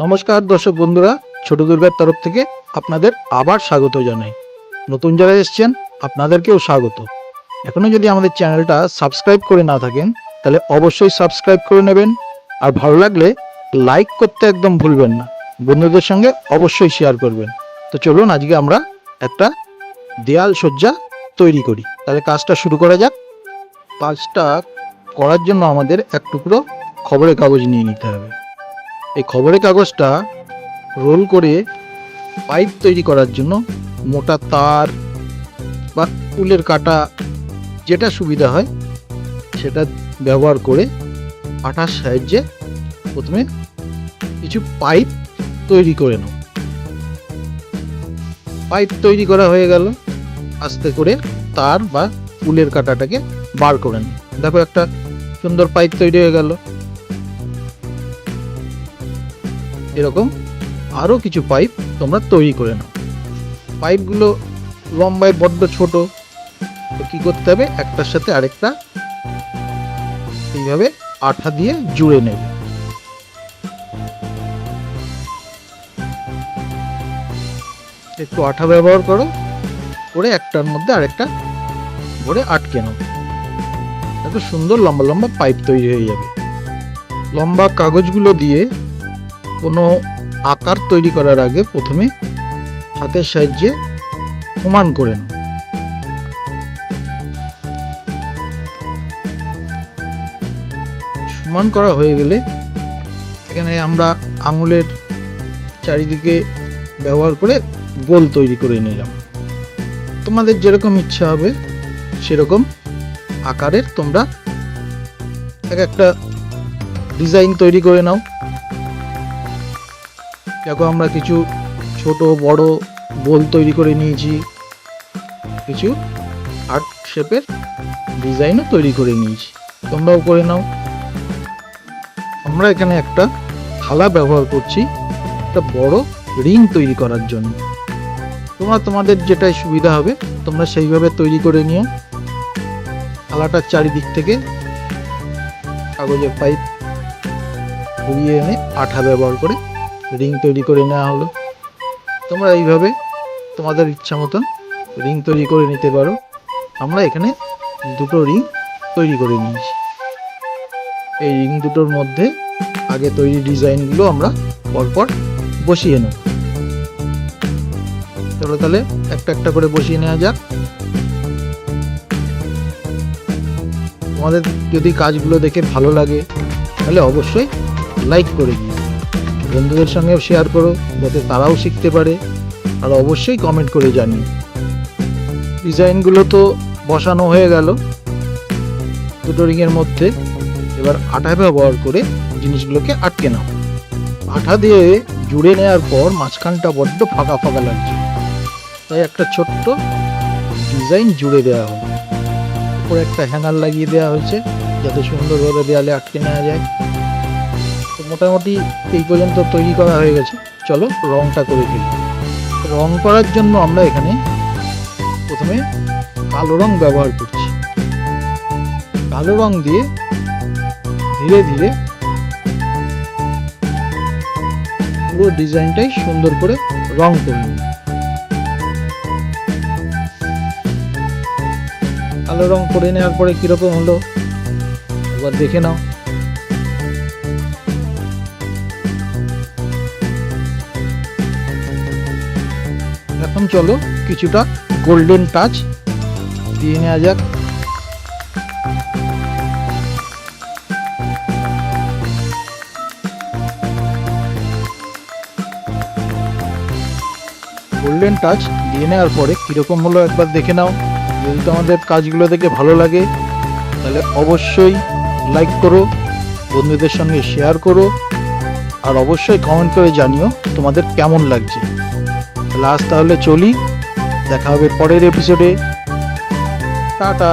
নমস্কার দর্শক বন্ধুরা, ছোট দুর্গার তরফ থেকে আপনাদের আবার স্বাগত জানাই। নতুন যারা এসেছেন আপনাদেরকেও স্বাগত। এখনো যদি আমাদের চ্যানেলটা সাবস্ক্রাইব করে না থাকেন তাহলে অবশ্যই সাবস্ক্রাইব করে নেবেন, আর ভালো লাগলে লাইক করতে একদম ভুলবেন না। বন্ধুদের সঙ্গে অবশ্যই শেয়ার করবেন। তো চলুন আজকে আমরা একটা দেয়াল সজ্জা তৈরি করি। তাহলে কাজটা শুরু করা যাক। কাজটা করার জন্য আমাদের এক টুকরো খবরের কাগজ নিয়ে নিতে হবে। এই খবরের কাগজটা রোল করে পাইপ তৈরি করার জন্য মোটা তার বা উলের কাঁটা যেটা সুবিধা হয় সেটা ব্যবহার করে আঠার সাহায্যে প্রথমে কিছু পাইপ তৈরি করে নাও। পাইপ তৈরি করা হয়ে গেল, আস্তে করে তার বা উলের কাঁটাটাকে বার করে নাও। দেখো একটা সুন্দর পাইপ তৈরি হয়ে গেল। এরকম আরও কিছু পাইপ তোমরা তৈরি করে নাও। পাইপগুলো লম্বায় বড্ড ছোট, তো কী করতে হবে, একটার সাথে আরেকটা এইভাবে আঠা দিয়ে জুড়ে নেবে। একটু আঠা ব্যবহার করো, করে একটার মধ্যে আরেকটা ভরে আটকে নাও। এত সুন্দর লম্বা লম্বা পাইপ তৈরি হয়ে যাবে। লম্বা কাগজগুলো দিয়ে কোনো আকার তৈরি করার আগে প্রথমে হাতের সাহায্যে সমান করে নাও। সমান করা হয়ে গেলে এখানে আমরা আঙুলের চারিদিকে ব্যবহার করে গোল তৈরি করে নিলাম। তোমাদের যেরকম ইচ্ছা হবে সেরকম আকারের তোমরা এক একটা ডিজাইন তৈরি করে নাও। দেখো আমরা কিছু ছোট বড় গোল তৈরি করে নিয়েছি, কিছু হার্ট শেপের ডিজাইনও তৈরি করে নিয়েছি, তোমরাও করে নাও। আমরা এখানে একটা থালা ব্যবহার করছি একটা বড় রিং তৈরি করার জন্য। তোমরা তোমাদের যেটাই সুবিধা হবে তোমরা সেইভাবে তৈরি করে নিও। থালাটার চারিদিক থেকে কাগজের পাইপ ঘুরিয়ে এনে আঠা ব্যবহার করে রিং তৈরি করে নেওয়া হলো। তোমরা এইভাবে তোমাদের ইচ্ছা মতন রিং তৈরি করে নিতে পারো। আমরা এখানে দুটো রিং তৈরি করে নিয়েছি। এই রিং দুটোর মধ্যে আগে তৈরি ডিজাইনগুলো আমরা পরপর বসিয়ে নেব। চলো তাহলে একটা একটা করে বসিয়ে নেওয়া যাক। তোমাদের যদি কাজগুলো দেখে ভালো লাগে তাহলে অবশ্যই লাইক করে দিও, বন্ধুদের সঙ্গেও শেয়ার করো যাতে তারাও শিখতে পারে, আর অবশ্যই কমেন্ট করে জানিও। ডিজাইনগুলো তো বসানো হয়ে গেল দুটো রিংয়ের মধ্যে। এবার আঠা ব্যবহার করে জিনিসগুলোকে আটকে নাও। আঠা দিয়ে জুড়ে নেওয়ার পর মাঝখানটা বড্ড ফাঁকা ফাঁকা লাগছে, তাই একটা ছোট্ট ডিজাইন জুড়ে দেওয়া হলো। উপরে একটা হ্যাঙ্গার লাগিয়ে দেওয়া হয়েছে যাতে সুন্দরভাবে দেয়ালে আটকে নেওয়া যায়। তো মোটামুটি এই পর্যন্ত তৈরি করা হয়ে গেছে। চলো রংটা করে ফেলি। রং করার জন্য আমরা এখানে প্রথমে কালো রং ব্যবহার করছি। কালো রং দিয়ে ধীরে ধীরে পুরো ডিজাইনটাই সুন্দর করে রং করে নিই। কালো রং করে নেওয়ার পরে কিরকম হলো এবার দেখে নাও। এখন চলো কিছুটা গোল্ডেন টাচ দিয়ে নেওয়া যাক। গোল্ডেন টাচ দিয়ে নেওয়ার পরে কীরকম হলো একবার দেখে নাও। যদি তোমাদের কাজগুলো দেখে ভালো লাগে তাহলে অবশ্যই লাইক করো, বন্ধুদের সঙ্গে শেয়ার করো, আর অবশ্যই কমেন্ট করে জানিও তোমাদের কেমন লাগছে। তাহলে আজ তাহলে চলি, দেখা হবে পরের এপিসোডে। টাটা।